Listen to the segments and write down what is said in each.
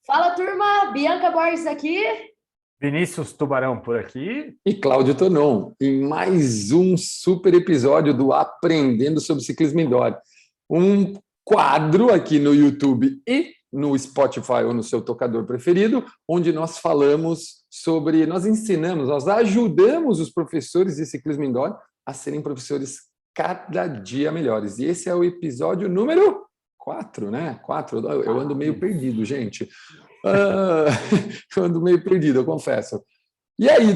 Fala, turma! Bianca Borges aqui. Vinícius Tubarão por aqui. E Cláudio Tonon, em mais um super episódio do Aprendendo sobre Ciclismo Indoor. Um quadro aqui no YouTube e no Spotify ou no seu tocador preferido, onde nós falamos sobre, nós ensinamos, nós ajudamos os professores de ciclismo indoor a serem professores cada dia melhores. E esse é o episódio número 4, né? 4. Eu ando meio perdido, gente. Eu ando meio perdido, eu confesso. E aí,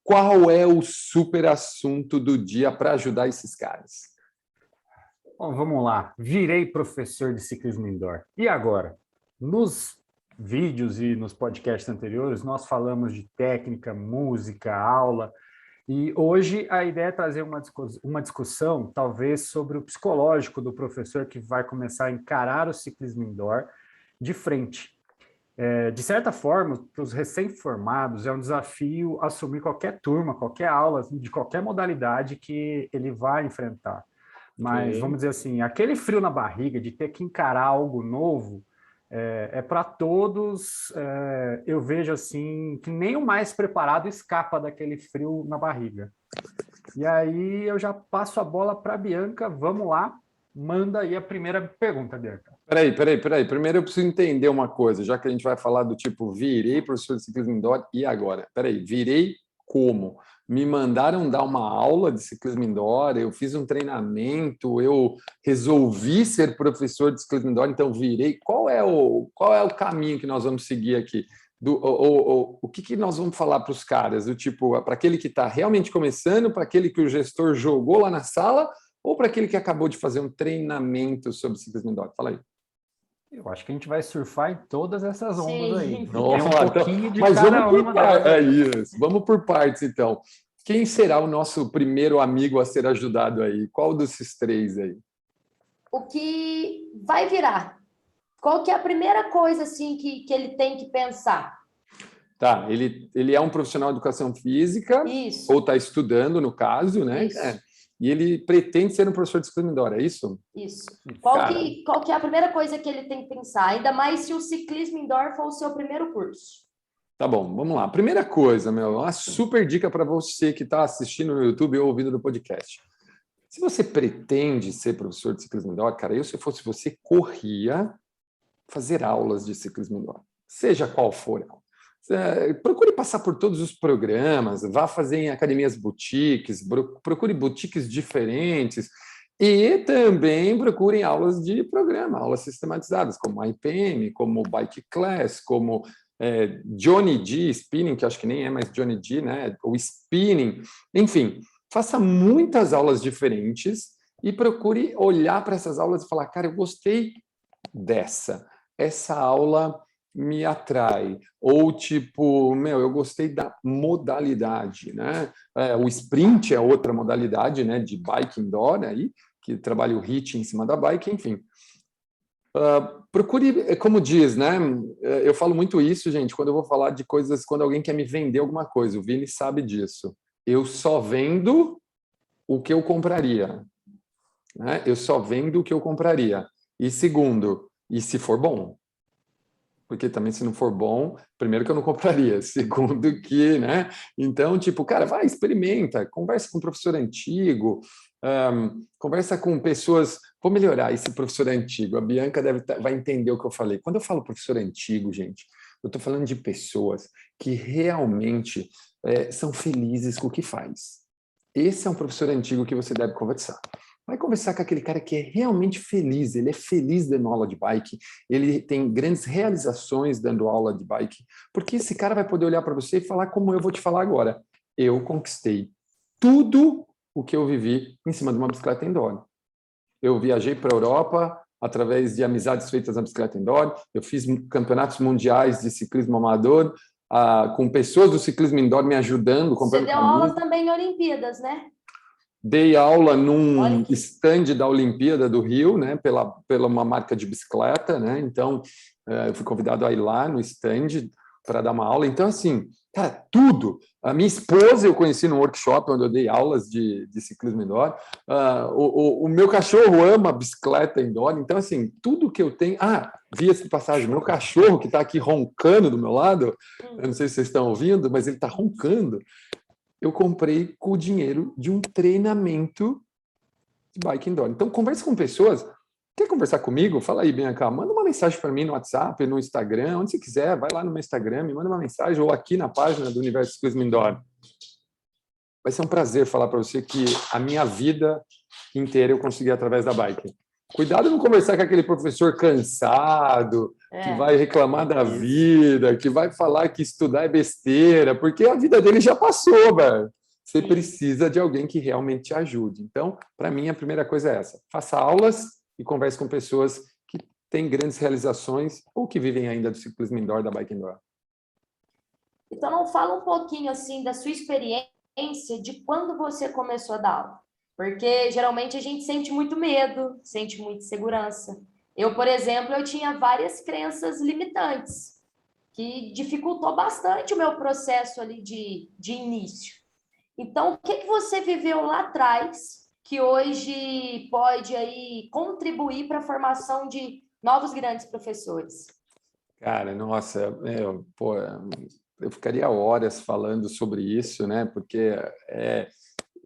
qual é o super assunto do dia para ajudar esses caras? Bom, vamos lá. Virei professor de ciclismo indoor. E agora? Nos vídeos e nos podcasts anteriores, nós falamos de técnica, música, aula. E hoje a ideia é trazer uma discussão, talvez, sobre o psicológico do professor que vai começar a encarar o ciclismo indoor de frente. De certa forma, para os recém-formados, é um desafio assumir qualquer turma, qualquer aula, de qualquer modalidade que ele vai enfrentar. Mas, vamos dizer assim, aquele frio na barriga de ter que encarar algo novo é para todos, eu vejo assim, que nem o mais preparado escapa daquele frio na barriga. E aí eu já passo a bola para a Bianca, vamos lá. Manda aí a primeira pergunta, Bianca. Peraí. Primeiro eu preciso entender uma coisa, já que a gente vai falar do tipo, virei professor de ciclismo indoor, e agora? Peraí, virei como? Me mandaram dar uma aula de ciclismo indoor, eu fiz um treinamento, eu resolvi ser professor de ciclismo indoor, então virei. Qual é o caminho que nós vamos seguir aqui? O que nós vamos falar para os caras? Do tipo, para aquele que está realmente começando, para aquele que o gestor jogou lá na sala, ou para aquele que acabou de fazer um treinamento sobre ciclismo indoor? Fala aí. Eu acho que a gente vai surfar em todas essas ondas aí. Nossa, Tem um pouquinho de mas cada uma delas. É isso. Vamos por partes, então. Quem será o nosso primeiro amigo a ser ajudado aí? Qual desses três aí? O que vai virar? Qual que é a primeira coisa assim que ele tem que pensar? Tá, ele é um profissional de educação física, Isso. ou está estudando, no caso, né? Isso. E ele pretende ser um professor de ciclismo indoor, é isso? Isso. Qual que é a primeira coisa que ele tem que pensar? Ainda mais se o ciclismo indoor for o seu primeiro curso. Tá bom, vamos lá. Primeira coisa, uma super dica para você que está assistindo no YouTube ou ouvindo no podcast. Se você pretende ser professor de ciclismo indoor, cara, eu, se fosse você, corria fazer aulas de ciclismo indoor, seja qual for. Procure passar por todos os programas, vá fazer em academias boutiques, procure boutiques diferentes e também procurem aulas de programa, aulas sistematizadas, como a IPM, como Bike Class, como Johnny G, Spinning, que acho que nem é mais Johnny G, né? O Spinning, enfim, faça muitas aulas diferentes e procure olhar para essas aulas e falar, cara, eu gostei essa aula me atrai, ou tipo, eu gostei da modalidade, né? O sprint é outra modalidade, né, de bike indoor aí, que trabalha o HIIT em cima da bike, enfim. Procure, como diz, né? Eu falo muito isso, gente, quando eu vou falar de coisas, quando alguém quer me vender alguma coisa, o Vini sabe disso. Eu só vendo o que eu compraria, né? Eu só vendo o que eu compraria. E segundo, e se for bom? Porque também, se não for bom, primeiro que eu não compraria, segundo que, né? Então, tipo, cara, vai, experimenta, conversa com um professor antigo, conversa com pessoas. Vou melhorar esse professor antigo. A Bianca vai entender o que eu falei. Quando eu falo professor antigo, gente, eu estou falando de pessoas que realmente são felizes com o que faz. Esse é um professor antigo que você deve conversar. Vai conversar com aquele cara que é realmente feliz, ele é feliz dando aula de bike, ele tem grandes realizações dando aula de bike, porque esse cara vai poder olhar para você e falar como eu vou te falar agora. Eu conquistei tudo o que eu vivi em cima de uma bicicleta indoor. Eu viajei para a Europa através de amizades feitas na bicicleta indoor, eu fiz campeonatos mundiais de ciclismo amador, com pessoas do ciclismo indoor me ajudando. Você deu aulas também em Olimpíadas, né? Dei aula num stand da Olimpíada do Rio, né, pela uma marca de bicicleta, né? Então, eu fui convidado a ir lá no stand para dar uma aula. Então, assim, Cara, tudo. A minha esposa eu conheci num workshop onde eu dei aulas de ciclismo indoor. O meu cachorro ama bicicleta indoor. Então, assim, tudo que eu tenho... via-se de passagem, meu cachorro que está aqui roncando do meu lado, eu não sei se vocês estão ouvindo, mas ele está roncando. Eu comprei com o dinheiro de um treinamento de bike indoor. Então, converse com pessoas. Quer conversar comigo? Fala aí, Bianca. Manda uma mensagem para mim no WhatsApp, no Instagram, onde você quiser. Vai lá no meu Instagram, me manda uma mensagem, ou aqui na página do Universo Ciclismo Indoor. Vai ser um prazer falar para você que a minha vida inteira eu consegui através da bike. Cuidado não conversar com aquele professor cansado, que vai reclamar da vida, que vai falar que estudar é besteira, porque a vida dele já passou, velho. Você precisa de alguém que realmente te ajude. Então, para mim, a primeira coisa é essa. Faça aulas e converse com pessoas que têm grandes realizações ou que vivem ainda do ciclismo indoor, da bike indoor. Então, não fala um pouquinho assim da sua experiência de quando você começou a dar aula. Porque geralmente a gente sente muito medo, sente muita insegurança. Eu, por exemplo, eu tinha várias crenças limitantes que dificultou bastante o meu processo ali de início. Então, o que você viveu lá atrás que hoje pode aí contribuir para a formação de novos grandes professores? Cara, nossa, eu ficaria horas falando sobre isso, né? Porque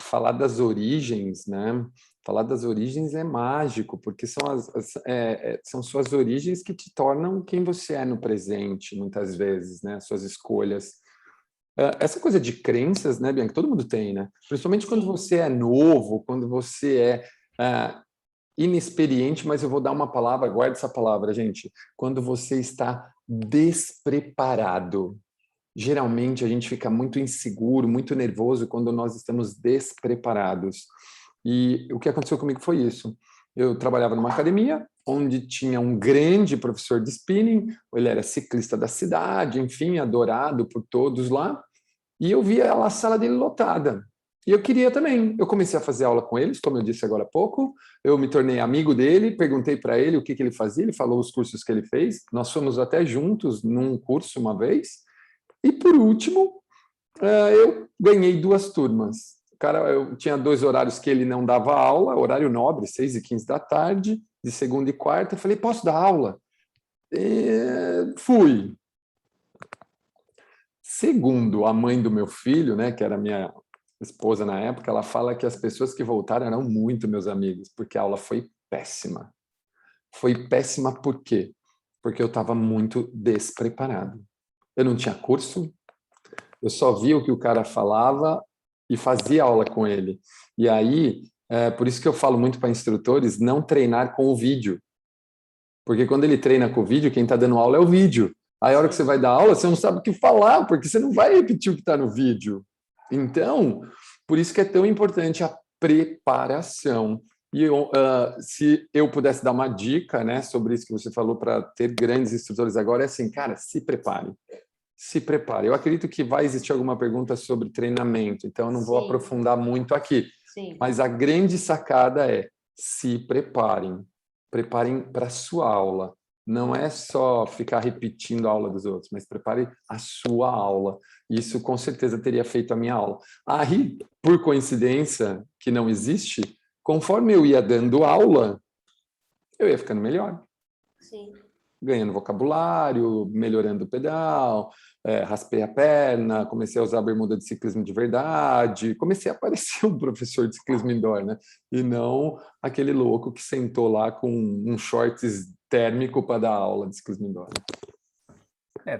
falar das origens, né? Falar das origens é mágico, porque são suas origens que te tornam quem você é no presente, muitas vezes, né? Suas escolhas. Essa coisa de crenças, né, Bianca? Todo mundo tem, né? Principalmente quando você é novo, quando você é inexperiente, mas eu vou dar uma palavra, guarda essa palavra, gente. Quando você está despreparado. Geralmente a gente fica muito inseguro, muito nervoso quando nós estamos despreparados. E o que aconteceu comigo foi isso. Eu trabalhava numa academia onde tinha um grande professor de spinning, ele era ciclista da cidade, enfim, adorado por todos lá, e eu via a sala dele lotada. E eu queria também. Eu comecei a fazer aula com eles, como eu disse agora há pouco. Eu me tornei amigo dele, perguntei para ele o que ele fazia, ele falou os cursos que ele fez. Nós fomos até juntos num curso uma vez. E, por último, eu ganhei 2 turmas. Cara, eu tinha 2 horários que ele não dava aula, horário nobre, 6h15 da tarde, de segunda e quarta. Eu falei, posso dar aula? Fui. Segundo a mãe do meu filho, né, que era minha esposa na época, ela fala que as pessoas que voltaram eram muito meus amigos, porque a aula foi péssima. Foi péssima por quê? Porque eu estava muito despreparado. Eu não tinha curso, eu só via o que o cara falava e fazia aula com ele. E aí, por isso que eu falo muito para instrutores, não treinar com o vídeo. Porque quando ele treina com o vídeo, quem está dando aula é o vídeo. Aí a hora que você vai dar aula, você não sabe o que falar, porque você não vai repetir o que está no vídeo. Então, por isso que é tão importante a preparação. E se eu pudesse dar uma dica, né, sobre isso que você falou para ter grandes instrutores agora, é assim, cara, se prepare. Se prepare. Eu acredito que vai existir alguma pergunta sobre treinamento, então eu não vou aprofundar muito aqui. Mas a grande sacada é se preparem. Preparem para a sua aula. Não é só ficar repetindo a aula dos outros, mas prepare a sua aula. Isso com certeza teria feito a minha aula. Aí, por coincidência, que não existe, conforme eu ia dando aula, eu ia ficando melhor. Sim. Ganhando vocabulário, melhorando o pedal, raspei a perna, comecei a usar a bermuda de ciclismo de verdade, comecei a parecer um professor de ciclismo indoor, né? E não aquele louco que sentou lá com um shorts térmico para dar aula de ciclismo indoor.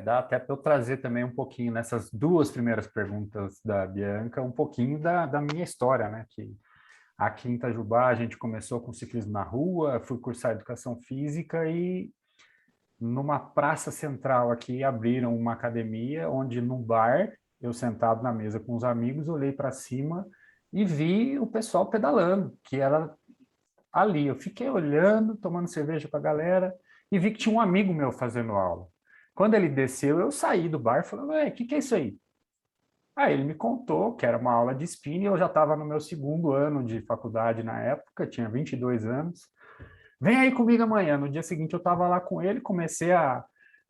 Dá até para eu trazer também um pouquinho nessas 2 primeiras perguntas da Bianca, um pouquinho da minha história, né? Que aqui em Itajubá a gente começou com ciclismo na rua, fui cursar educação física e numa praça central aqui abriram uma academia onde num bar, eu sentado na mesa com os amigos, olhei para cima e vi o pessoal pedalando, que era ali. Eu fiquei olhando, tomando cerveja com a galera e vi que tinha um amigo meu fazendo aula. Quando ele desceu, eu saí do bar falando, o que é isso aí? Aí ele me contou que era uma aula de spinning, eu já estava no meu 2º ano de faculdade na época, tinha 22 anos. Vem aí comigo amanhã. No dia seguinte eu estava lá com ele, comecei a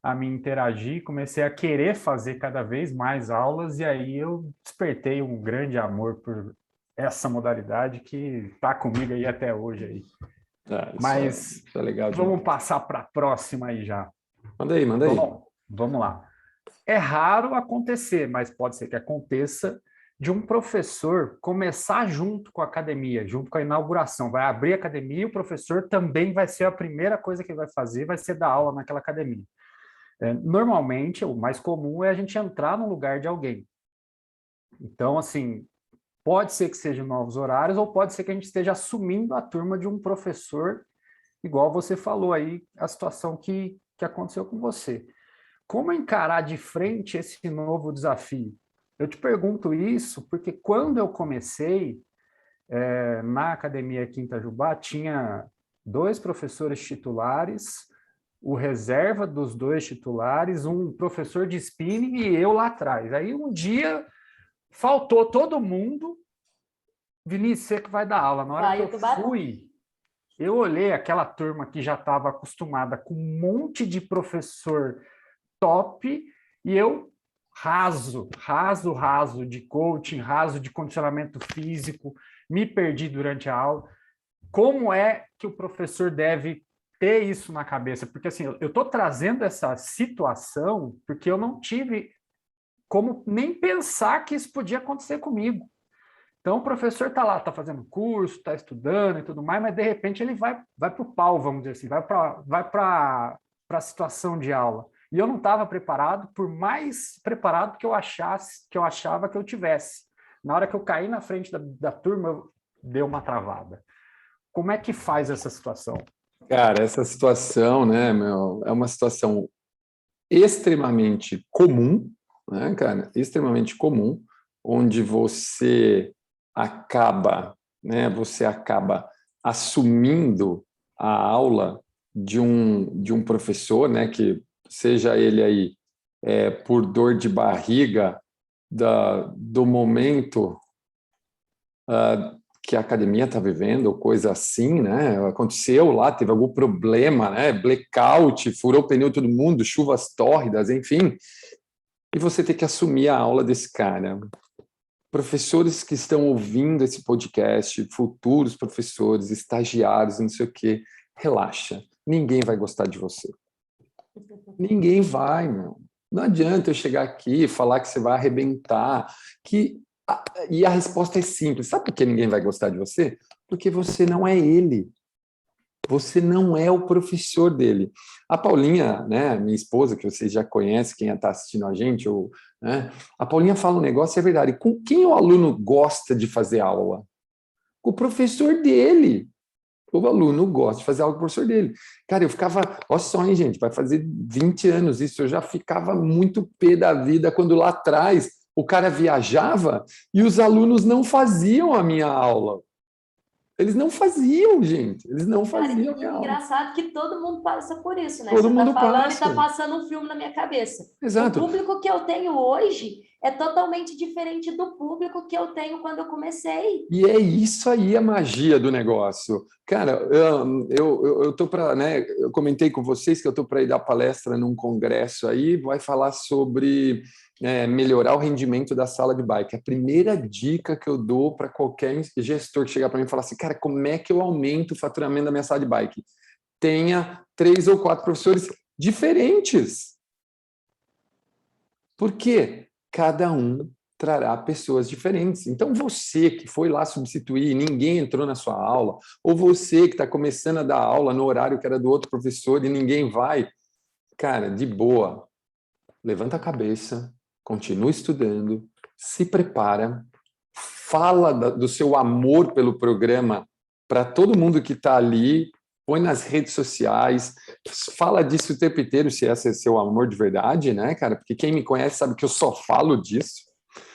a me interagir, comecei a querer fazer cada vez mais aulas, e aí eu despertei um grande amor por essa modalidade que está comigo aí até hoje. Aí. Mas isso é legal demais. vamos passar para a próxima aí já. Manda aí, manda aí. Vamos lá. É raro acontecer, mas pode ser que aconteça, de um professor começar junto com a academia, junto com a inauguração. Vai abrir a academia e o professor também vai ser a primeira coisa que ele vai fazer, vai ser dar aula naquela academia. Normalmente, o mais comum é a gente entrar no lugar de alguém. Então, assim, pode ser que sejam novos horários ou pode ser que a gente esteja assumindo a turma de um professor, igual você falou aí, a situação que aconteceu com você. Como encarar de frente esse novo desafio? Eu te pergunto isso porque quando eu comecei na Academia aqui em Itajubá, tinha 2 professores titulares, o reserva dos 2 titulares, um professor de spinning e eu lá atrás. Aí um dia faltou todo mundo, Vinícius, você que vai dar aula. Na hora que eu fui, eu olhei aquela turma que já estava acostumada com um monte de professor top, e eu raso de coaching, raso de condicionamento físico, me perdi durante a aula. Como é que o professor deve ter isso na cabeça? Porque assim, eu estou trazendo essa situação porque eu não tive como nem pensar que isso podia acontecer comigo. Então, o professor está lá, está fazendo curso, está estudando e tudo mais, mas de repente ele vai para o pau, vamos dizer assim, vai para a situação de aula. E eu não estava preparado, por mais preparado que eu achava que eu tivesse. Na hora que eu caí na frente da turma, eu dei uma travada. Como é que faz essa situação? Cara, essa situação, né, é uma situação extremamente comum, né, cara? Extremamente comum, onde você acaba assumindo a aula de um professor, né, que seja ele aí por dor de barriga do momento que a academia está vivendo, ou coisa assim, né? Aconteceu lá, teve algum problema, né? Blackout, furou o pneu todo mundo, chuvas tórridas, enfim. E você tem que assumir a aula desse cara. Professores que estão ouvindo esse podcast, futuros professores, estagiários, não sei o quê, relaxa. Ninguém vai gostar de você. Ninguém vai, meu. Não adianta eu chegar aqui e falar que você vai arrebentar, e a resposta é simples. Sabe por que ninguém vai gostar de você? Porque você não é ele. Você não é o professor dele. A Paulinha, né, minha esposa, que vocês já conhecem, quem está assistindo a gente, né, a Paulinha fala um negócio, é verdade. Com quem o aluno gosta de fazer aula? Com o professor dele. O aluno gosta de fazer aula com o professor dele. Cara, eu ficava... Olha só, hein, gente, vai fazer 20 anos isso. Eu já ficava muito pé da vida quando lá atrás o cara viajava e os alunos não faziam a minha aula. Eles não faziam, gente. Eles não faziam a minha aula. Engraçado que todo mundo passa por isso, né? Todo Você mundo está falando passa. e está passando um filme na minha cabeça. Exato. O público que eu tenho hoje é totalmente diferente do público que eu tenho quando eu comecei. E é isso aí a magia do negócio. Cara, eu tô para, né? Eu comentei com vocês que eu tô para ir dar palestra num congresso aí, vai falar sobre melhorar o rendimento da sala de bike. A primeira dica que eu dou para qualquer gestor que chegar para mim e falar assim, cara, como é que eu aumento o faturamento da minha sala de bike? Tenha 3 ou 4 professores diferentes. Por quê? Cada um trará pessoas diferentes. Então, você que foi lá substituir e ninguém entrou na sua aula, ou você que está começando a dar aula no horário que era do outro professor e ninguém vai, cara, de boa, levanta a cabeça, continua estudando, se prepara, fala do seu amor pelo programa para todo mundo que está ali, põe nas redes sociais, fala disso o tempo inteiro, se esse é seu amor de verdade, né, cara? Porque quem me conhece sabe que eu só falo disso.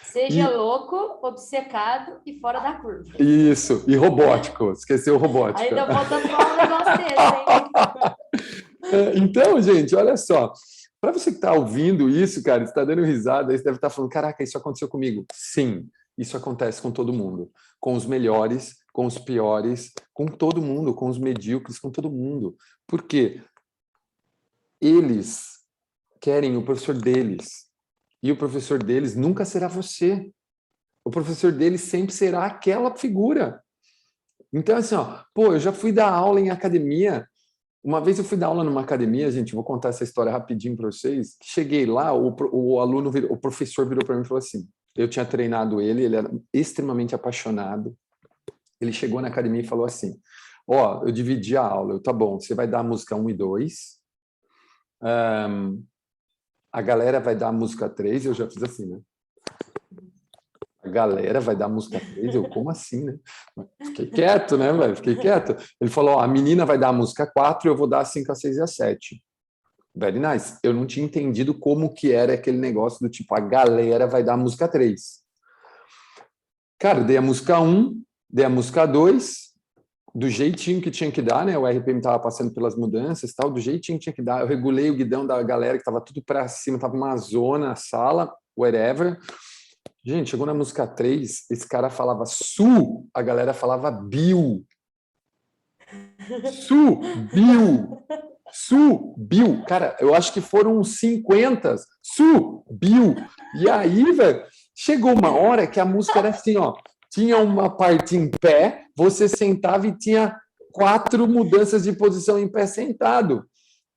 Seja louco, obcecado e fora da curva. Isso, e robótico, esqueceu o robótico. Ainda falta falar um negócio desse, hein? Então, gente, olha só. Para você que está ouvindo isso, cara, está dando risada, você deve estar falando, caraca, isso aconteceu comigo. Sim, isso acontece com todo mundo. Com os melhores, com os piores, com todo mundo, com os medíocres, com todo mundo. Por quê? Eles querem o professor deles. E o professor deles nunca será você. O professor deles sempre será aquela figura. Então, assim, ó, pô, eu já fui dar aula em academia. Uma vez eu fui dar aula numa academia, gente, vou contar essa história rapidinho para vocês. Cheguei lá, o professor virou para mim e falou assim, eu tinha treinado ele era extremamente apaixonado. Ele chegou na academia e falou assim, ó, eu dividi a aula, tá bom, você vai dar a música 1 e 2, a galera vai dar a música 3, eu já fiz assim, né? A galera vai dar a música 3, eu, como assim, né? Fiquei quieto, né, velho? Fiquei quieto. Ele falou, ó, a menina vai dar a música 4 e eu vou dar a 5, a 6 e a 7. Very nice. Eu não tinha entendido como que era aquele negócio do tipo, a galera vai dar a música 3. Cara, dei a música 1, dei a música 2, do jeitinho que tinha que dar, né? O RPM estava passando pelas mudanças, tal, do jeitinho que tinha que dar. Eu regulei o guidão da galera que estava tudo para cima, estava uma zona, a sala, whatever. Gente, chegou na música 3, esse cara falava Su, a galera falava Bill. Subiu. Cara, eu acho que foram uns 50. Subiu. E aí, velho, chegou uma hora que a música era assim, ó. Tinha uma parte em pé, você sentava e tinha 4 mudanças de posição em pé sentado.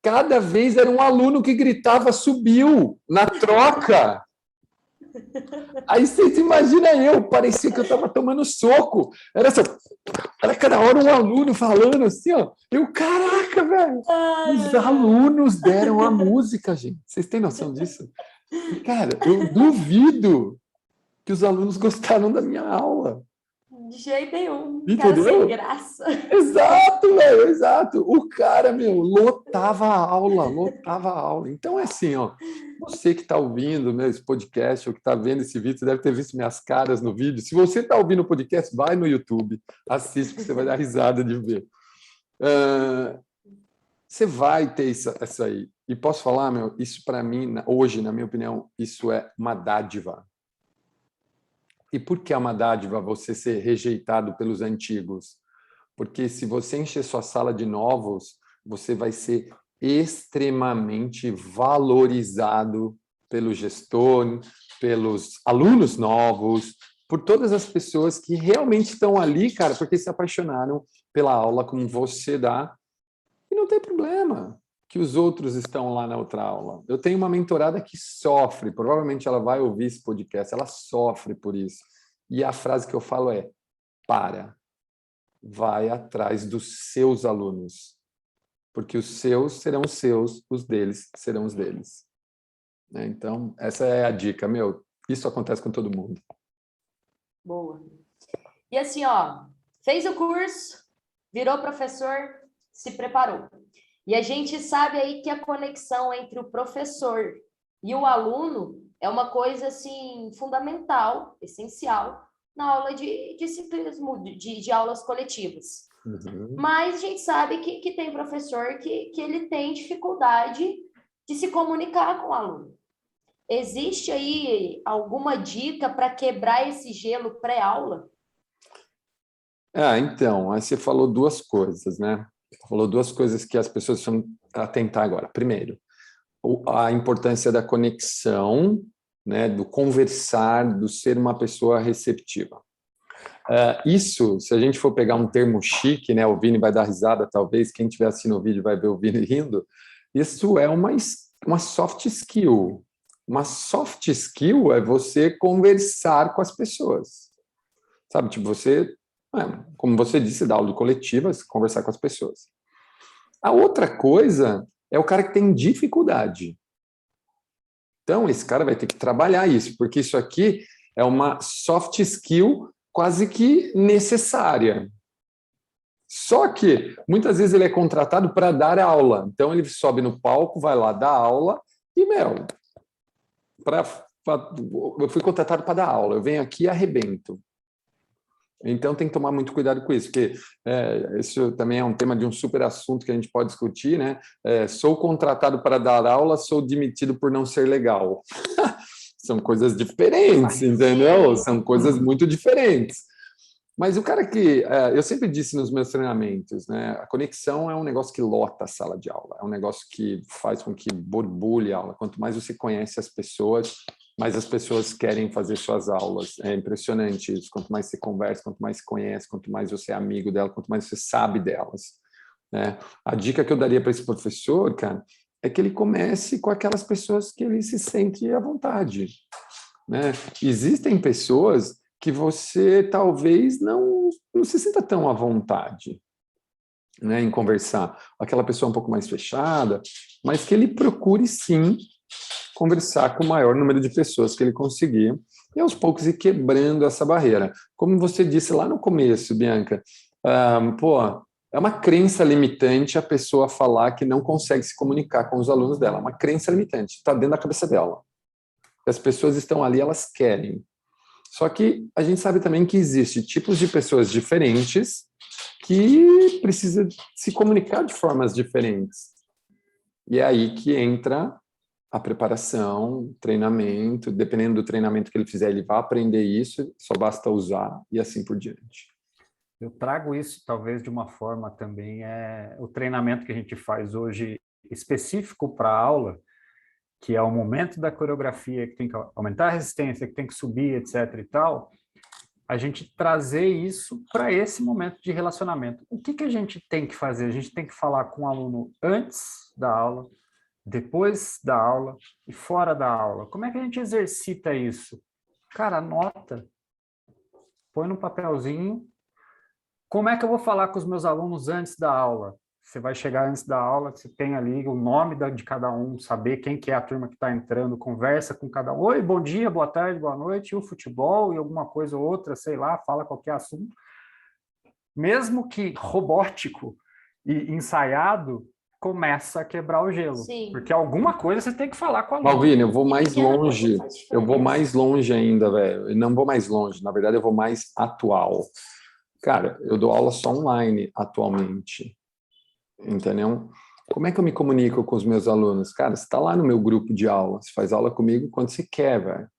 Cada vez era um aluno que gritava subiu na troca. Aí vocês imaginam eu, parecia que eu estava tomando soco. Era assim, era cada hora um aluno falando assim, ó. Eu, caraca, velho! Os alunos deram a música, gente. Vocês têm noção disso? E, cara, eu duvido que os alunos gostaram da minha aula. De jeito nenhum. Entendeu? Cara sem graça. Exato, velho, exato. O cara, meu, lotava a aula. Então, é assim, ó, você que está ouvindo esse podcast ou que está vendo esse vídeo, você deve ter visto minhas caras no vídeo. Se você está ouvindo o podcast, vai no YouTube, assiste, que você vai dar risada de ver. Você vai ter isso aí. E posso falar, meu, isso para mim, hoje, na minha opinião, isso é uma dádiva. E por que é uma dádiva você ser rejeitado pelos antigos? Porque se você encher sua sala de novos, você vai ser extremamente valorizado pelo gestor, pelos alunos novos, por todas as pessoas que realmente estão ali, cara, porque se apaixonaram pela aula como você dá. E não tem problema que os outros estão lá na outra aula. Eu tenho uma mentorada que sofre, provavelmente ela vai ouvir esse podcast, ela sofre por isso. E a frase que eu falo é, vai atrás dos seus alunos, porque os seus serão os seus, os deles serão os deles. Então, essa é a dica, meu, isso acontece com todo mundo. Boa. E assim, ó, fez o curso, virou professor, se preparou. E a gente sabe aí que a conexão entre o professor e o aluno é uma coisa, assim, fundamental, essencial, na aula de ciclismo, de aulas coletivas. Uhum. Mas a gente sabe que tem professor que ele tem dificuldade de se comunicar com o aluno. Existe aí alguma dica para quebrar esse gelo pré-aula? Então, aí você falou 2 coisas, né? Falou 2 coisas que as pessoas precisam atentar agora. Primeiro, a importância da conexão, né, do conversar, do ser uma pessoa receptiva. Isso, se a gente for pegar um termo chique, né, o Vini vai dar risada, talvez, quem estiver assistindo o vídeo vai ver o Vini rindo, isso é uma soft skill. Uma soft skill é você conversar com as pessoas. Sabe, tipo, você, como você disse, dá aula coletiva, conversar com as pessoas. A outra coisa é o cara que tem dificuldade. Então, esse cara vai ter que trabalhar isso, porque isso aqui é uma soft skill quase que necessária. Só que, muitas vezes, ele é contratado para dar aula. Então, ele sobe no palco, vai lá dar aula e, eu fui contratado para dar aula, eu venho aqui e arrebento. Então, tem que tomar muito cuidado com isso, porque isso também é um tema de um super assunto que a gente pode discutir, né? Sou contratado para dar aula, sou demitido por não ser legal. São coisas diferentes, entendeu? São coisas muito diferentes. Mas o cara que... eu sempre disse nos meus treinamentos, né? A conexão é um negócio que lota a sala de aula. É um negócio que faz com que borbulhe a aula. Quanto mais você conhece as pessoas, mais as pessoas querem fazer suas aulas. É impressionante isso. Quanto mais você conversa, quanto mais você conhece, quanto mais você é amigo dela, quanto mais você sabe delas, né? A dica que eu daria para esse professor, cara, é que ele comece com aquelas pessoas que ele se sente à vontade, né? Existem pessoas que você talvez não se sinta tão à vontade, né, em conversar. Aquela pessoa um pouco mais fechada, mas que ele procure, sim, conversar com o maior número de pessoas que ele conseguir e, aos poucos, ir quebrando essa barreira. Como você disse lá no começo, Bianca, é uma crença limitante a pessoa falar que não consegue se comunicar com os alunos dela. É uma crença limitante, está dentro da cabeça dela. As pessoas estão ali, elas querem. Só que a gente sabe também que existe tipos de pessoas diferentes que precisam se comunicar de formas diferentes. E é aí que entra a preparação, treinamento. Dependendo do treinamento que ele fizer, ele vai aprender isso, só basta usar e assim por diante. Eu trago isso, talvez, de uma forma também, o treinamento que a gente faz hoje específico para a aula, que é o momento da coreografia, que tem que aumentar a resistência, que tem que subir, etc. e tal, a gente trazer isso para esse momento de relacionamento. O que a gente tem que fazer? A gente tem que falar com o aluno antes da aula, depois da aula e fora da aula. Como é que a gente exercita isso? Cara, anota, põe no papelzinho. Como é que eu vou falar com os meus alunos antes da aula? Você vai chegar antes da aula, você tem ali o nome de cada um, saber quem que é a turma que está entrando, conversa com cada um. Oi, bom dia, boa tarde, boa noite, e o futebol e alguma coisa ou outra, sei lá, fala qualquer assunto. Mesmo que robótico e ensaiado, começa a quebrar o gelo. Sim. Porque alguma coisa você tem que falar com a aluno. Malvina, eu vou mais longe. faz diferença. Eu vou mais longe ainda, velho. Eu não vou mais longe. Na verdade, eu vou mais atual. Cara, eu dou aula só online atualmente. Entendeu? Como é que eu me comunico com os meus alunos? Cara, você está lá no meu grupo de aula. Você faz aula comigo quando você quer, velho.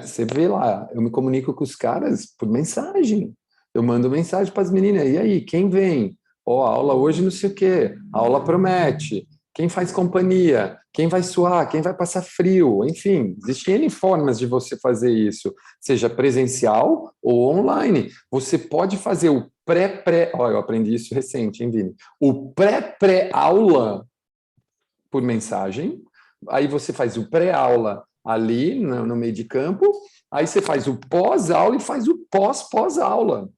Você vê lá. Eu me comunico com os caras por mensagem. Eu mando mensagem para as meninas. E aí, quem vem? Ó, a aula hoje não sei o quê. A aula promete. Quem faz companhia? Quem vai suar? Quem vai passar frio? Enfim, existem N formas de você fazer isso, seja presencial ou online. Você pode fazer o pré-pré... Olha, eu aprendi isso recente, hein, Vini? O pré-pré-aula por mensagem. Aí você faz o pré-aula ali no meio de campo. Aí você faz o pós-aula e faz o pós-pós-aula.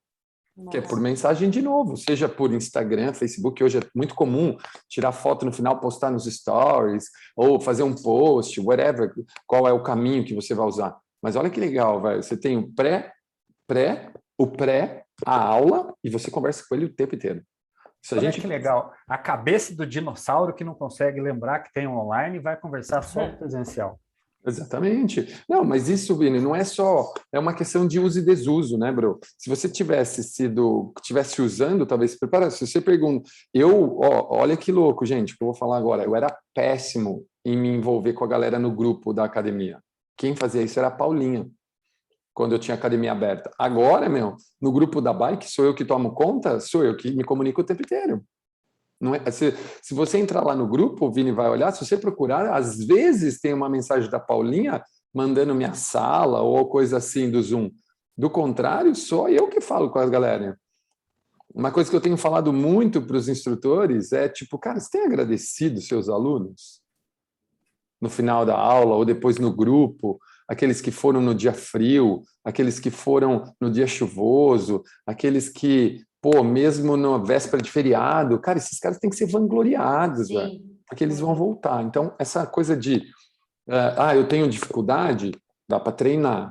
Que é por mensagem de novo, seja por Instagram, Facebook, hoje é muito comum tirar foto no final, postar nos stories, ou fazer um post, whatever, qual é o caminho que você vai usar. Mas olha que legal, velho, você tem o a aula, e você conversa com ele o tempo inteiro. Olha que legal, a cabeça do dinossauro que não consegue lembrar que tem online vai conversar só no presencial. Exatamente. Não, mas isso, Vini, não é só... É uma questão de uso e desuso, né, bro? Se você tivesse usando, talvez... Prepara, se você pergunta... olha que louco, gente, que eu vou falar agora. Eu era péssimo em me envolver com a galera no grupo da academia. Quem fazia isso era a Paulinha, quando eu tinha academia aberta. Agora, no grupo da bike, sou eu que tomo conta, sou eu que me comunico o tempo inteiro. Não é, se você entrar lá no grupo, o Vini vai olhar, se você procurar, às vezes tem uma mensagem da Paulinha mandando minha sala ou coisa assim do Zoom. Do contrário, só eu que falo com as galera. Uma coisa que eu tenho falado muito para os instrutores é tipo, cara, você tem agradecido seus alunos? No final da aula ou depois no grupo, aqueles que foram no dia frio, aqueles que foram no dia chuvoso, aqueles que... mesmo na véspera de feriado, cara, esses caras têm que ser vangloriados, velho, porque eles vão voltar. Então, essa coisa de, eu tenho dificuldade, dá para treinar,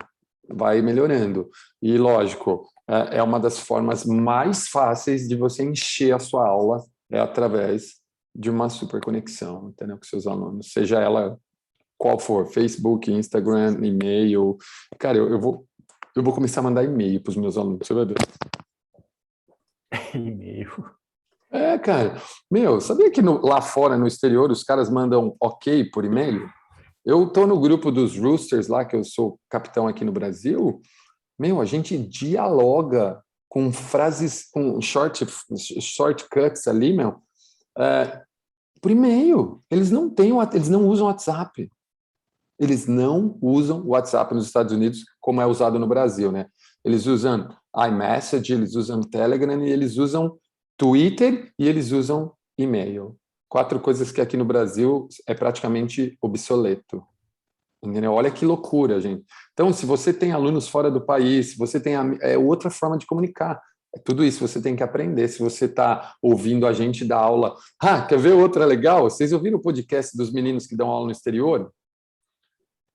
vai melhorando. E, lógico, é uma das formas mais fáceis de você encher a sua aula, é através de uma super conexão, entendeu, com seus alunos, seja ela qual for, Facebook, Instagram, e-mail. Cara, eu vou começar a mandar e-mail para os meus alunos, você vai ver. E-mail. Cara, sabia que lá fora, no exterior, os caras mandam ok por e-mail? Eu tô no grupo dos Roosters lá, que eu sou capitão aqui no Brasil. A gente dialoga com frases, com shortcuts ali, meu, por e-mail. Eles não usam WhatsApp. Eles não usam o WhatsApp nos Estados Unidos como é usado no Brasil, né? Eles usam iMessage, eles usam Telegram, e eles usam Twitter e eles usam e-mail. 4 coisas que aqui no Brasil é praticamente obsoleto. Entendeu? Olha que loucura, gente. Então, se você tem alunos fora do país, se você tem outra forma de comunicar. Tudo isso você tem que aprender. Se você está ouvindo a gente dar aula... quer ver outra legal? Vocês ouviram o podcast dos meninos que dão aula no exterior?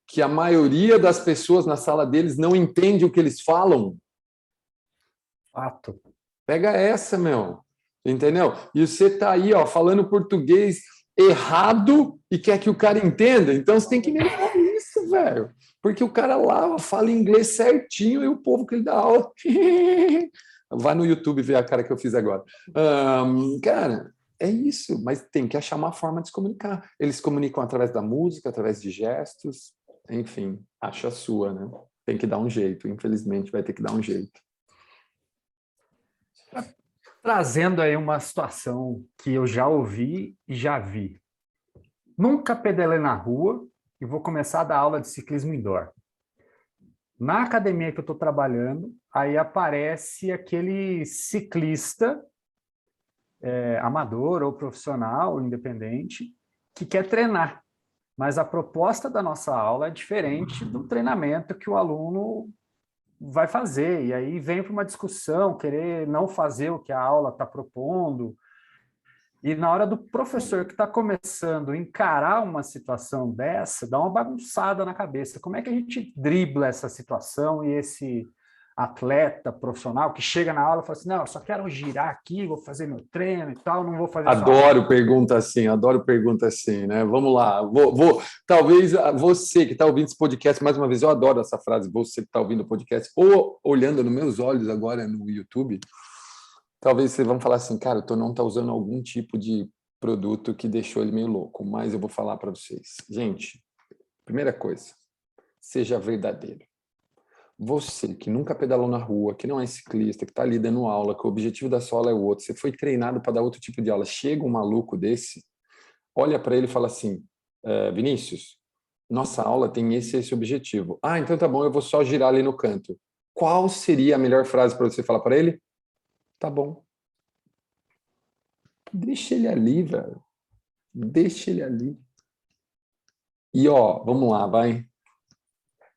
Que a maioria das pessoas na sala deles não entende o que eles falam. Fato. Pega essa, meu. Entendeu? E você está aí, ó, falando português errado e quer que o cara entenda. Então você tem que melhorar isso, velho. Porque o cara lá fala inglês certinho e o povo que ele dá aula. Vai no YouTube ver a cara que eu fiz agora. Cara, é isso. Mas tem que achar uma forma de se comunicar. Eles se comunicam através da música, através de gestos. Enfim, acha a sua, né? Tem que dar um jeito. Infelizmente, vai ter que dar um jeito. Trazendo aí uma situação que eu já ouvi e já vi. Nunca pedalei na rua e vou começar a dar aula de ciclismo indoor. Na academia que eu estou trabalhando, aí aparece aquele ciclista amador ou profissional, independente, que quer treinar. Mas a proposta da nossa aula é diferente do treinamento que o aluno vai fazer. E aí vem para uma discussão, querer não fazer o que a aula está propondo. E na hora do professor que está começando a encarar uma situação dessa, dá uma bagunçada na cabeça. Como é que a gente dribla essa situação e esse atleta profissional que chega na aula e fala assim, não, eu só quero girar aqui, vou fazer meu treino e tal, não vou fazer adoro pergunta assim, né? Vamos lá, talvez você que está ouvindo esse podcast, mais uma vez, eu adoro essa frase, você que está ouvindo o podcast, ou olhando nos meus olhos agora no YouTube, talvez vocês vão falar assim, cara, o Tonão está usando algum tipo de produto que deixou ele meio louco, mas eu vou falar para vocês. Gente, primeira coisa, seja verdadeiro. Você que nunca pedalou na rua, que não é ciclista, que está ali dando aula, que o objetivo da sua aula é o outro, você foi treinado para dar outro tipo de aula, chega um maluco desse, olha para ele e fala assim, Vinícius, nossa aula tem esse objetivo. Então tá bom, eu vou só girar ali no canto. Qual seria a melhor frase para você falar para ele? Tá bom. Deixa ele ali, velho. Deixa ele ali. E ó, vamos lá, vai.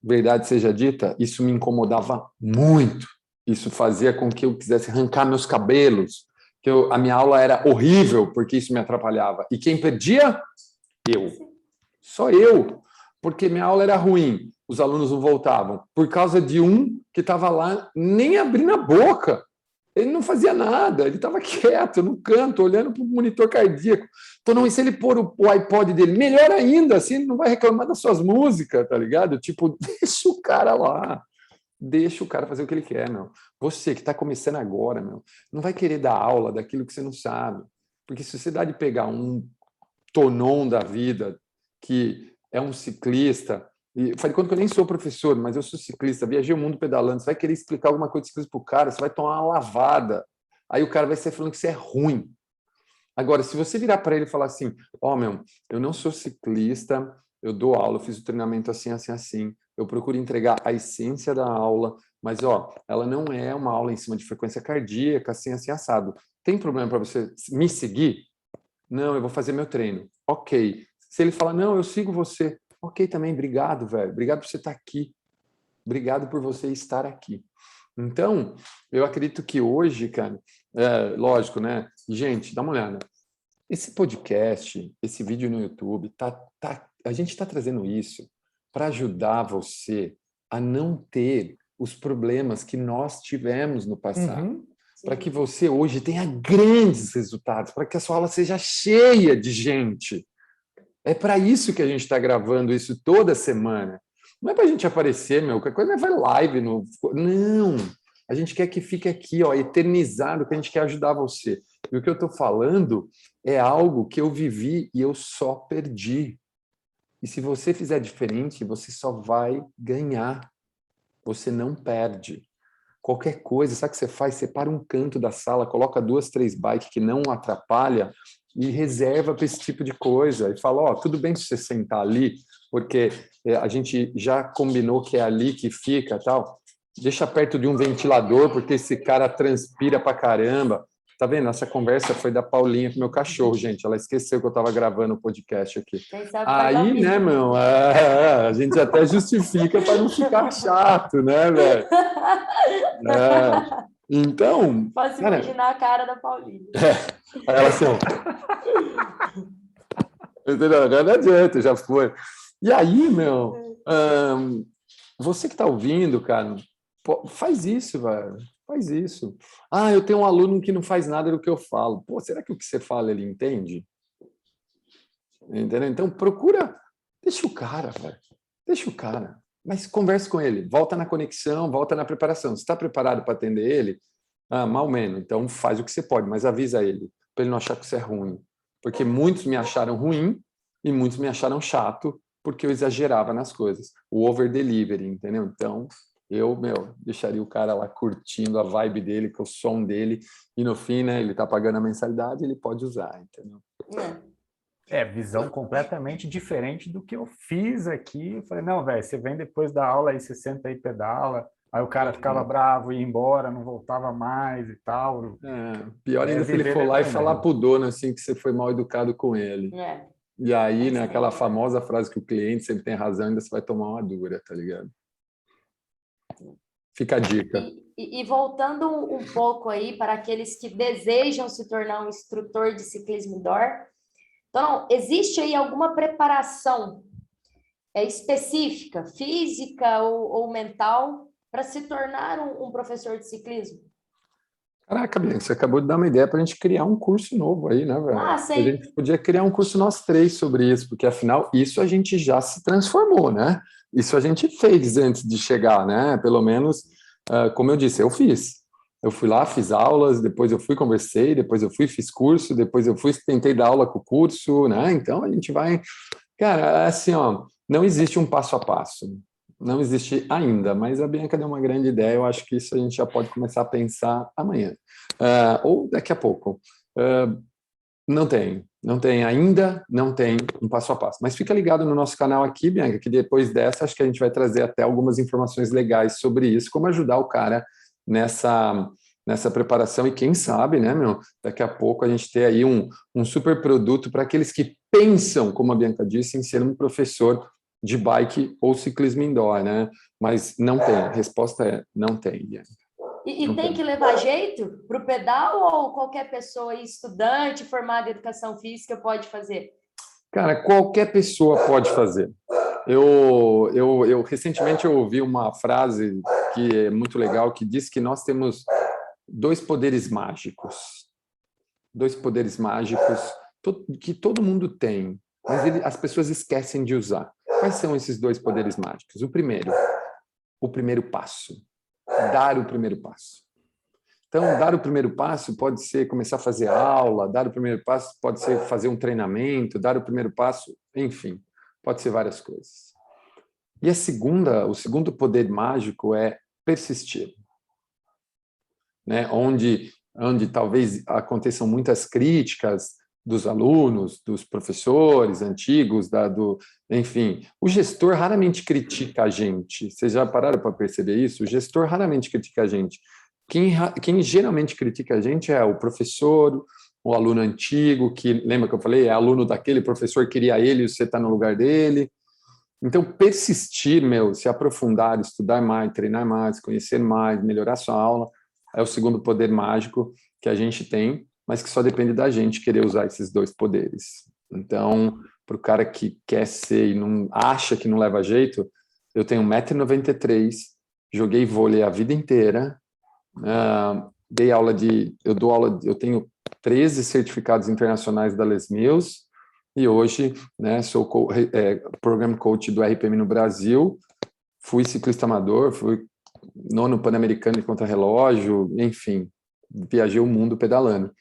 Verdade seja dita, isso me incomodava muito. Isso fazia com que eu quisesse arrancar meus cabelos, que a minha aula era horrível, porque isso me atrapalhava. E quem perdia? Eu. Só eu. Porque minha aula era ruim, os alunos não voltavam. Por causa de um que estava lá nem abrindo a boca. Ele não fazia nada, ele estava quieto no canto, olhando para o monitor cardíaco. Então, não, e se ele pôr o iPod dele, melhor ainda, assim ele não vai reclamar das suas músicas, tá ligado? Tipo, deixa o cara lá, deixa o cara fazer o que ele quer, meu. Você que está começando agora, meu, não vai querer dar aula daquilo que você não sabe. Porque se você dá de pegar um Tonon da vida, que é um ciclista, e faz de conta que eu nem sou professor, mas eu sou ciclista, viajei o mundo pedalando, você vai querer explicar alguma coisa de ciclismo para o cara, você vai tomar uma lavada. Aí o cara vai sair falando que você é ruim. Agora, se você virar para ele e falar assim, meu, eu não sou ciclista, eu dou aula, eu fiz o treinamento assim, assim, assim, eu procuro entregar a essência da aula, mas, ela não é uma aula em cima de frequência cardíaca, assim, assim, assado. Tem problema para você me seguir? Não, eu vou fazer meu treino. Ok. Se ele falar, não, eu sigo você. Ok também, obrigado, velho. Obrigado por você estar aqui. Obrigado por você estar aqui. Então, eu acredito que hoje, cara, lógico, né? Gente, dá uma olhada. Esse podcast, esse vídeo no YouTube, a gente está trazendo isso para ajudar você a não ter os problemas que nós tivemos no passado. Para que você hoje tenha grandes resultados, para que a sua aula seja cheia de gente. É para isso que a gente está gravando isso toda semana. Não é para a gente aparecer, qualquer coisa vai live. Não, a gente quer que fique aqui, eternizado, que a gente quer ajudar você. E o que eu estou falando é algo que eu vivi e eu só perdi. E se você fizer diferente, você só vai ganhar. Você não perde. qualquer coisa, sabe o que você faz? Separa um canto da sala, coloca 2, 3 bikes que não atrapalha e reserva para esse tipo de coisa. E fala, tudo bem se você sentar ali, porque a gente já combinou que é ali que fica, tal. Deixa perto de um ventilador, porque esse cara transpira pra caramba. Tá vendo? Essa conversa foi da Paulinha com meu cachorro, gente. Ela esqueceu que eu estava gravando o podcast aqui. Quem sabe faz ao Aí, vivo. né, meu, a gente até justifica para não ficar chato, né, velho? Então, Posso cara, imaginar a cara da Paulinha. aí ela assim, entendeu? Agora não adianta, já foi. E aí, meu, você que está ouvindo, cara, faz isso, velho. Faz isso. Eu tenho um aluno que não faz nada do que eu falo. Pô, será que o que você fala ele entende? Entendeu? Então, procura. Deixa o cara, velho. Deixa o cara. Mas converse com ele. Volta na conexão, volta na preparação. Se está preparado para atender ele, mal menos. Então, faz o que você pode, mas avisa ele, para ele não achar que você é ruim. Porque muitos me acharam ruim e muitos me acharam chato porque eu exagerava nas coisas. O over-delivery, entendeu? Então, eu, deixaria o cara lá curtindo a vibe dele, com o som dele, e no fim, né, ele está pagando a mensalidade, ele pode usar, entendeu? Visão completamente diferente do que eu fiz aqui. Eu falei, não, velho, você vem depois da aula aí, você senta aí, pedala. Aí o cara ficava bravo, ia embora, não voltava mais e tal. Pior ainda se ele for lá e falar pro dono assim que você foi mal educado com ele. E aí, né, aquela famosa frase que o cliente sempre tem razão, ainda você vai tomar uma dura, tá ligado? Fica a dica. E voltando um pouco aí para aqueles que desejam se tornar um instrutor de ciclismo indoor, então, existe aí alguma preparação específica, física ou mental, para se tornar um professor de ciclismo? Caraca, Bianca, você acabou de dar uma ideia para a gente criar um curso novo aí, né, velho? A Sim. gente podia criar um curso nós três sobre isso, porque afinal isso a gente já se transformou, né? Isso a gente fez antes de chegar, né? Pelo menos, como eu disse, eu fiz. Eu fui lá, fiz aulas, depois eu fui, conversei, depois eu fui, fiz curso, depois eu fui, tentei dar aula com o curso, né? Então a gente vai... Cara, assim, não existe um passo a passo. Não existe ainda, mas a Bianca deu uma grande ideia. Eu acho que isso a gente já pode começar a pensar amanhã. Ou daqui a pouco. Não tem ainda, não tem um passo a passo. Mas fica ligado no nosso canal aqui, Bianca, que depois dessa, acho que a gente vai trazer até algumas informações legais sobre isso, como ajudar o cara nessa preparação. E quem sabe, né, daqui a pouco a gente ter aí um super produto para aqueles que pensam, como a Bianca disse, em ser um professor de bike ou ciclismo indoor, né? Mas não tem. A resposta é não tem, Bianca. E tem que levar jeito para o pedal ou qualquer pessoa, estudante, formada em educação física, pode fazer? Cara, qualquer pessoa pode fazer. Eu recentemente eu ouvi uma frase que é muito legal, que diz que nós temos 2 poderes mágicos. 2 poderes mágicos que todo mundo tem, mas as pessoas esquecem de usar. Quais são esses 2 poderes mágicos? O primeiro passo. Dar o primeiro passo. Então, dar o primeiro passo pode ser começar a fazer aula, dar o primeiro passo pode ser fazer um treinamento, dar o primeiro passo, enfim, pode ser várias coisas. E o segundo poder mágico é persistir, né? Onde talvez aconteçam muitas críticas dos alunos, dos professores antigos, enfim. O gestor raramente critica a gente. Vocês já pararam para perceber isso? O gestor raramente critica a gente. Quem geralmente critica a gente é o professor, o aluno antigo, que, lembra que eu falei, é aluno daquele professor, queria ele e você está no lugar dele. Então, persistir, se aprofundar, estudar mais, treinar mais, conhecer mais, melhorar sua aula, é o segundo poder mágico que a gente tem, mas que só depende da gente querer usar esses 2 poderes. Então, para o cara que quer ser e não acha que não leva jeito, eu tenho 1,93 m, joguei vôlei a vida inteira, eu tenho 13 certificados internacionais da Les Mills, e hoje, né, sou Program Coach do RPM no Brasil, fui ciclista amador, fui 9º Pan-Americano de contrarrelógio, enfim, viajei o mundo pedalando.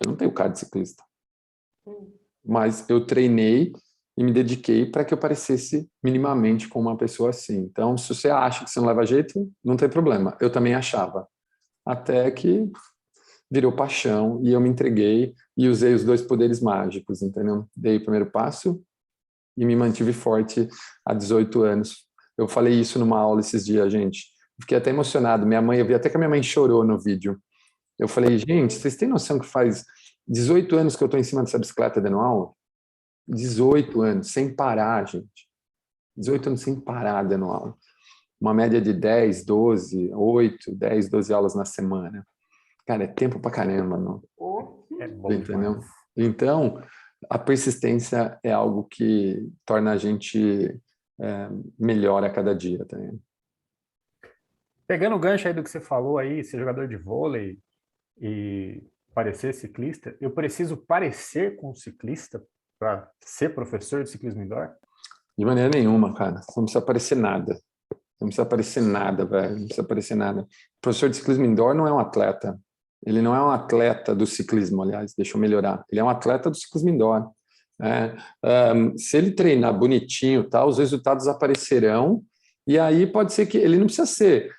Eu não tenho cara de ciclista, mas eu treinei e me dediquei para que eu parecesse minimamente com uma pessoa assim. Então, se você acha que você não leva jeito, não tem problema. Eu também achava. Até que virou paixão e eu me entreguei e usei os 2 poderes mágicos, entendeu? Dei o primeiro passo e me mantive forte há 18 anos. Eu falei isso numa aula esses dias, gente. Fiquei até emocionado. Minha mãe, eu vi até que a minha mãe chorou no vídeo. Eu falei, gente, vocês têm noção que faz 18 anos que eu estou em cima dessa bicicleta dando aula? 18 anos, sem parar, gente. 18 anos sem parar dando aula. Uma média de 10, 12, 8, 10, 12 aulas na semana. Cara, é tempo pra caramba, não? É bom Entendeu? demais. Então, a persistência é algo que torna a gente melhor a cada dia também. Pegando o gancho aí do que você falou aí, ser jogador de vôlei e parecer ciclista, eu preciso parecer com um ciclista para ser professor de ciclismo indoor? De maneira nenhuma, cara. Você não precisa parecer nada. Não precisa parecer nada, velho. Não precisa parecer nada. O professor de ciclismo indoor não é um atleta. Ele não é um atleta do ciclismo, aliás, deixa eu melhorar. Ele é um atleta do ciclismo indoor. Né? Se ele treinar bonitinho, tá, os resultados aparecerão, e aí pode ser que ele não precisa ser.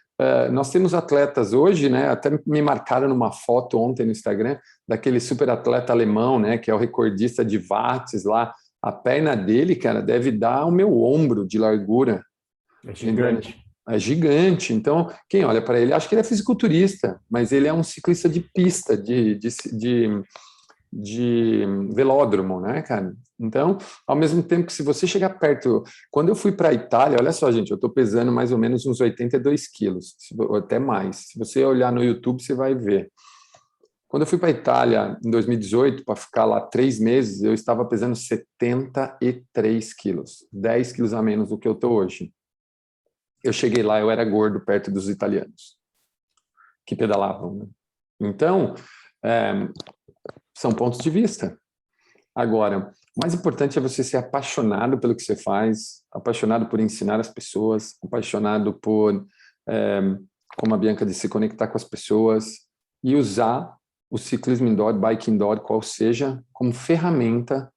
Nós temos atletas hoje, né? Até me marcaram numa foto ontem no Instagram daquele super atleta alemão, né? Que é o recordista de watts lá. A perna dele, cara, deve dar o meu ombro de largura. É gigante. É gigante. Então, quem olha para ele acha que ele é fisiculturista, mas ele é um ciclista de pista, de velódromo, né, cara? Então, ao mesmo tempo que se você chegar perto... Quando eu fui para a Itália, olha só, gente, eu estou pesando mais ou menos uns 82 quilos, ou até mais. Se você olhar no YouTube, você vai ver. Quando eu fui para a Itália em 2018, para ficar lá 3 meses, eu estava pesando 73 quilos, 10 quilos a menos do que eu estou hoje. Eu cheguei lá, eu era gordo perto dos italianos, que pedalavam, né? Então, são pontos de vista. Agora, o mais importante é você ser apaixonado pelo que você faz, apaixonado por ensinar as pessoas, apaixonado por, como a Bianca disse, se conectar com as pessoas e usar o ciclismo indoor, bike indoor, qual seja, como ferramenta,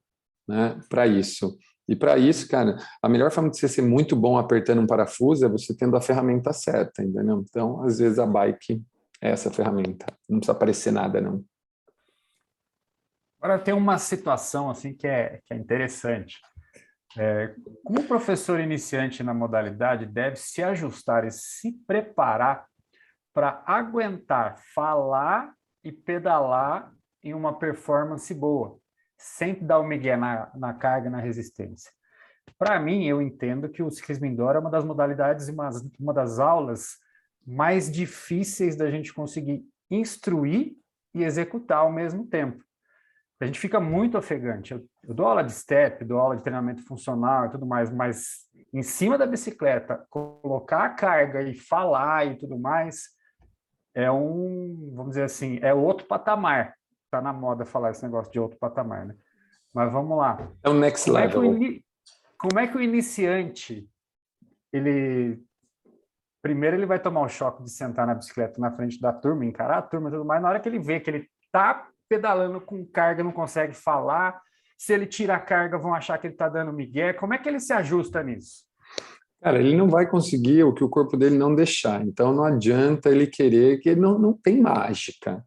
né, para isso. E para isso, cara, a melhor forma de você ser muito bom apertando um parafuso é você tendo a ferramenta certa, entendeu? Então, às vezes a bike é essa ferramenta. Não precisa aparecer nada, não. Agora tem uma situação assim que é interessante. Como o professor iniciante na modalidade deve se ajustar e se preparar para aguentar falar e pedalar em uma performance boa, sem dar o migué na carga e na resistência. Para mim, eu entendo que o ciclismo indoor é uma das modalidades e uma das aulas mais difíceis da gente conseguir instruir e executar ao mesmo tempo. A gente fica muito ofegante. Eu dou aula de step, dou aula de treinamento funcional e tudo mais, mas em cima da bicicleta, colocar a carga e falar e tudo mais, vamos dizer assim, é outro patamar. Está na moda falar esse negócio de outro patamar, né? Mas vamos lá. É o next level. Como é que o iniciante, primeiro ele vai tomar o choque de sentar na bicicleta na frente da turma, encarar a turma e tudo mais, na hora que ele vê que ele está pedalando com carga, não consegue falar, se ele tira a carga, vão achar que ele está dando migué, como é que ele se ajusta nisso? Cara, ele não vai conseguir o que o corpo dele não deixar, então não adianta ele querer, que ele não tem mágica.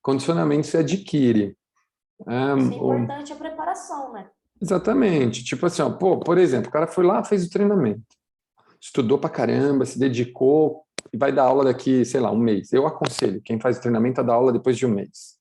Condicionamento se adquire. Isso é importante a preparação, né? Exatamente. Tipo assim, ó, por exemplo, o cara foi lá, fez o treinamento, estudou pra caramba, se dedicou e vai dar aula daqui, sei lá, um mês. Eu aconselho quem faz o treinamento a dar aula depois de um mês.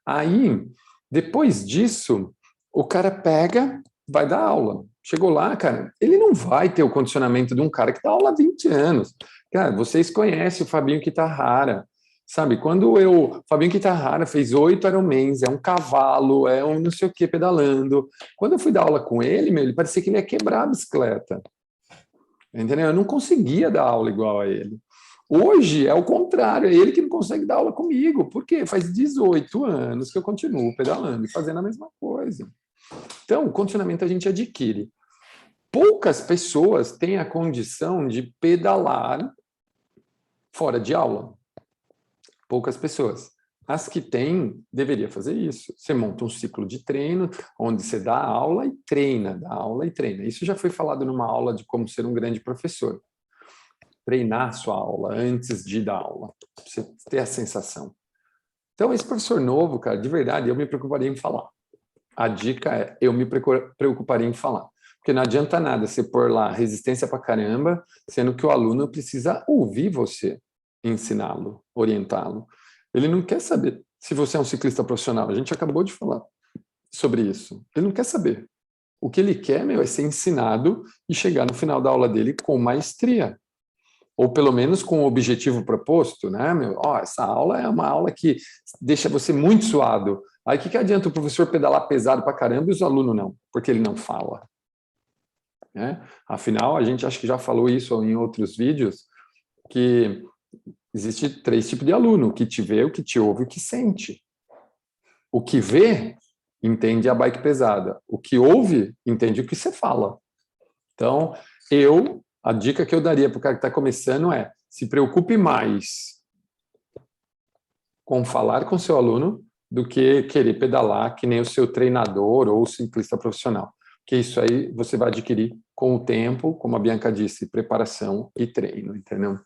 Aí, depois disso, o cara pega, vai dar aula. Chegou lá, cara, ele não vai ter o condicionamento de um cara que dá aula há 20 anos. Cara, vocês conhecem o Fabinho Kitahara, sabe? O Fabinho Kitahara fez 8 Ironmans, é um cavalo, é um não sei o que pedalando. Quando eu fui dar aula com ele, ele parecia que ele ia quebrar a bicicleta. Entendeu? Eu não conseguia dar aula igual a ele. Hoje é o contrário, é ele que não consegue dar aula comigo. Por quê? Faz 18 anos que eu continuo pedalando e fazendo a mesma coisa. Então, o condicionamento a gente adquire. Poucas pessoas têm a condição de pedalar fora de aula. Poucas pessoas. As que tem, deveria fazer isso. Você monta um ciclo de treino, onde você dá aula e treina, dá aula e treina. Isso já foi falado numa aula de como ser um grande professor. Treinar a sua aula antes de dar aula, pra você ter a sensação. Então, esse professor novo, cara, de verdade, eu me preocuparia em falar. A dica é, eu me preocuparia em falar. Porque não adianta nada você pôr lá resistência pra caramba, sendo que o aluno precisa ouvir você ensiná-lo, orientá-lo. Ele não quer saber se você é um ciclista profissional. A gente acabou de falar sobre isso. Ele não quer saber. O que ele quer, meu, é ser ensinado e chegar no final da aula dele com maestria. Ou pelo menos com o objetivo proposto, né, meu? Ó, essa aula é uma aula que deixa você muito suado. Aí o que adianta o professor pedalar pesado pra caramba e os alunos não? Porque ele não fala. Né? Afinal, a gente acho que já falou isso em outros vídeos, que existe 3 tipos de aluno: o que te vê, o que te ouve e o que sente. O que vê, entende a bike pesada. O que ouve, entende o que você fala. Então, a dica que eu daria para o cara que está começando é: se preocupe mais com falar com seu aluno do que querer pedalar que nem o seu treinador ou o ciclista profissional. Porque isso aí você vai adquirir com o tempo, como a Bianca disse, preparação e treino, entendeu?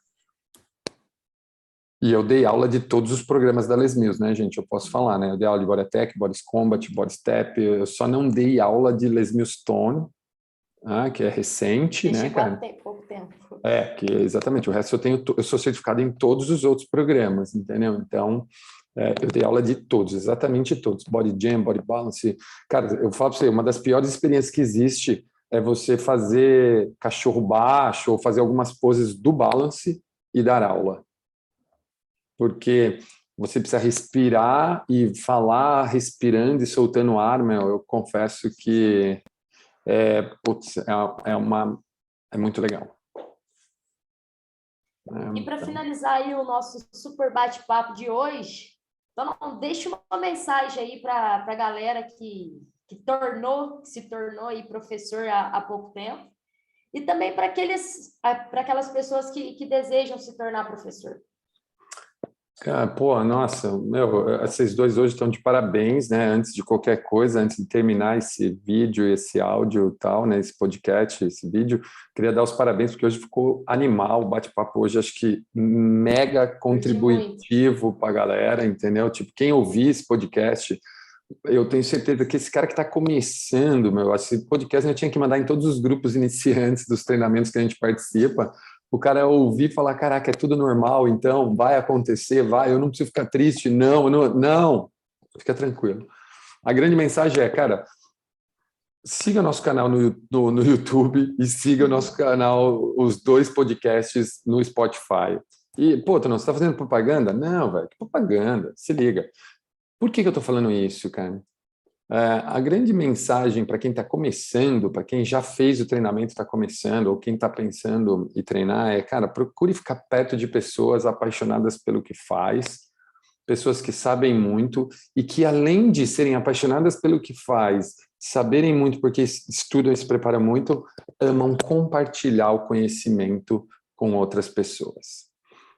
E eu dei aula de todos os programas da Les Mills, né, gente? Eu posso falar, né? Eu dei aula de Body Attack, Body Combat, Body Step. Eu só não dei aula de Les Mills Tone, que é recente, né, cara? Pouco tempo. Que exatamente. O resto eu sou certificado em todos os outros programas, entendeu? Então, eu dei aula de todos, exatamente todos. Body Jam, Body Balance. Cara, eu falo para você, uma das piores experiências que existe é você fazer cachorro baixo ou fazer algumas poses do balance e dar aula. Porque você precisa respirar e falar respirando e soltando ar, meu. Eu confesso que é muito legal. E para finalizar aí o nosso super bate-papo de hoje, então deixa uma mensagem aí para a galera que se tornou aí professor há pouco tempo, e também para aquelas pessoas que desejam se tornar professor. Cara, pô, nossa, meu, vocês dois hoje estão de parabéns, né? Antes de qualquer coisa, antes de terminar esse vídeo, esse áudio e tal, né? Esse podcast, esse vídeo, queria dar os parabéns, porque hoje ficou animal o bate-papo hoje, acho que mega contributivo para a galera, entendeu? Tipo, quem ouvir esse podcast, eu tenho certeza que esse cara que está começando, meu, esse podcast eu tinha que mandar em todos os grupos iniciantes dos treinamentos que a gente participa, o cara ouvir e falar, caraca, é tudo normal, então vai acontecer, vai, eu não preciso ficar triste, não, fica tranquilo. A grande mensagem é, cara, siga nosso canal no YouTube e siga o nosso canal, os 2 podcasts no Spotify. E, pô, você está fazendo propaganda? Não, velho, que propaganda, se liga. Por que eu estou falando isso, cara? A grande mensagem para quem está começando, para quem já fez o treinamento e está começando, ou quem está pensando em treinar, é, cara, procure ficar perto de pessoas apaixonadas pelo que faz, pessoas que sabem muito e que, além de serem apaixonadas pelo que faz, saberem muito porque estudam e se preparam muito, amam compartilhar o conhecimento com outras pessoas.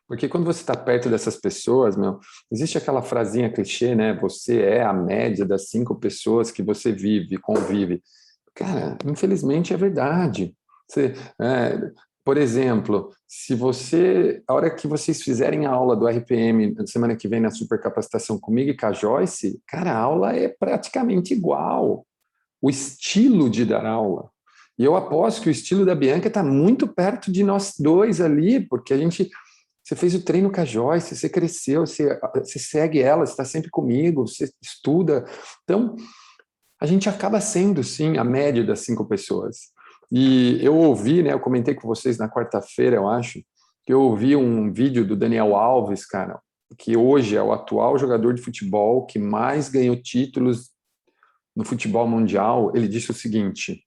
Porque quando você está perto dessas pessoas, meu, existe aquela frasinha clichê, né? Você é a média das 5 pessoas que você convive. Cara, infelizmente é verdade. Por exemplo, a hora que vocês fizerem a aula do RPM na semana que vem na supercapacitação comigo e com a Joyce, cara, a aula é praticamente igual. O estilo de dar aula. E eu aposto que o estilo da Bianca está muito perto de nós dois ali, porque você fez o treino com a Joyce, você cresceu, você segue ela, você está sempre comigo, você estuda. Então, a gente acaba sendo, sim, a média das 5 pessoas. E eu ouvi, né, eu comentei com vocês na quarta-feira, eu acho, que eu ouvi um vídeo do Daniel Alves, cara, que hoje é o atual jogador de futebol que mais ganhou títulos no futebol mundial. Ele disse o seguinte,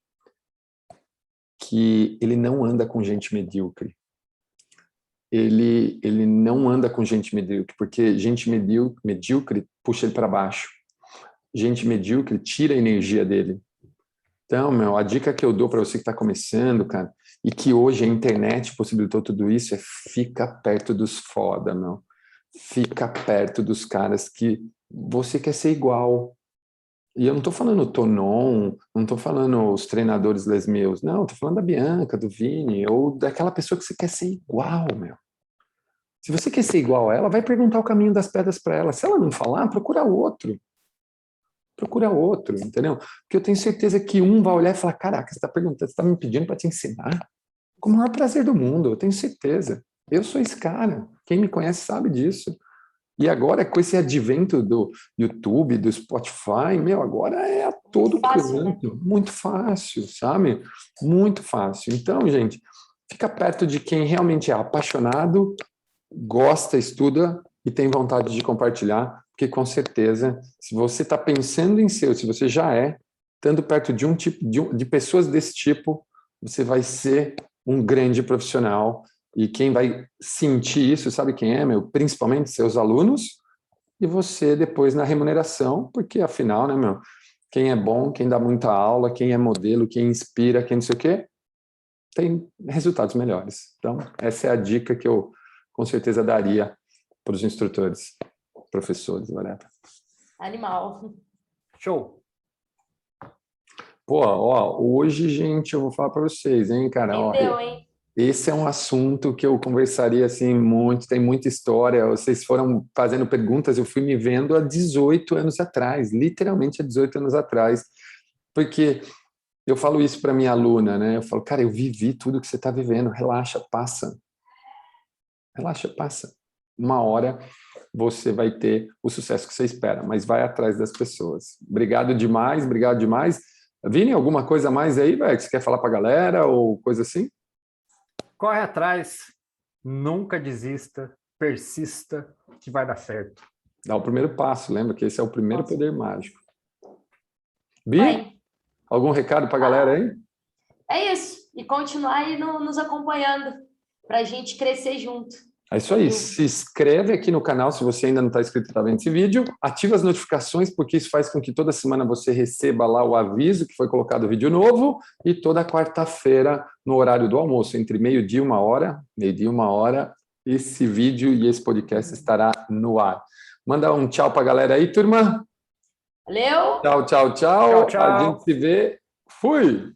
que ele não anda com gente medíocre. Ele não anda com gente medíocre, porque gente medíocre puxa ele para baixo. Gente medíocre tira a energia dele. Então, meu, a dica que eu dou para você que está começando, cara, e que hoje a internet possibilitou tudo isso, é fica perto dos foda, meu. fica perto dos caras que você quer ser igual. E eu não estou falando o Tonon, não estou falando os treinadores Les Meus, não, estou falando da Bianca, do Vini, ou daquela pessoa que você quer ser igual, meu. Se você quer ser igual a ela, vai perguntar o caminho das pedras para ela. Se ela não falar, procura outro. Procura outro, entendeu? Porque eu tenho certeza que um vai olhar e falar, caraca, você está perguntando, você está me pedindo para te ensinar? Com o maior prazer do mundo, eu tenho certeza. Eu sou esse cara. Quem me conhece sabe disso. E agora, com esse advento do YouTube, do Spotify, meu, agora é a todo Fácil, né? canto. Muito fácil, sabe? Muito fácil. Então, gente, fica perto de quem realmente é apaixonado, gosta, estuda e tem vontade de compartilhar, porque com certeza, se você está pensando em ser, se você já é, estando perto de um tipo de pessoas desse tipo, você vai ser um grande profissional. E quem vai sentir isso, sabe quem é, meu? Principalmente seus alunos e você depois na remuneração, porque afinal, né, meu? Quem é bom, quem dá muita aula, quem é modelo, quem inspira, quem não sei o quê, tem resultados melhores. Então, essa é a dica que eu com certeza daria para os instrutores, professores, whatever. Animal. Show. Pô, ó, hoje, gente, eu vou falar para vocês, hein, cara, ó, Entendeu, hein? esse é um assunto que eu conversaria assim muito, tem muita história. Vocês foram fazendo perguntas, eu fui me vendo há 18 anos atrás, literalmente há 18 anos atrás, porque eu falo isso para minha aluna, né? Eu falo, cara, eu vivi tudo que você está vivendo, relaxa, passa. Relaxa, passa. Uma hora você vai ter o sucesso que você espera, mas vai atrás das pessoas. Obrigado demais, obrigado demais. Vini, alguma coisa a mais aí, velho, que você quer falar para a galera ou coisa assim? Corre atrás, nunca desista, persista, que vai dar certo. Dá o primeiro passo, lembra que esse é o primeiro Nossa. poder mágico. Bi, Bem, algum recado para a galera aí? é isso. E continuar aí nos acompanhando para a gente crescer junto. É isso aí. Eu- Se inscreve aqui no canal se você ainda não está inscrito e está vendo esse vídeo. Ativa as notificações, porque isso faz com que toda semana você receba lá o aviso que foi colocado vídeo novo. E toda quarta-feira, no horário do almoço, entre meio-dia e 1 hora, esse vídeo e esse podcast estará no ar. Manda um tchau para a galera aí, turma. Valeu! Tchau, tchau, Tchau, tchau. A gente tchau. se vê. Fui!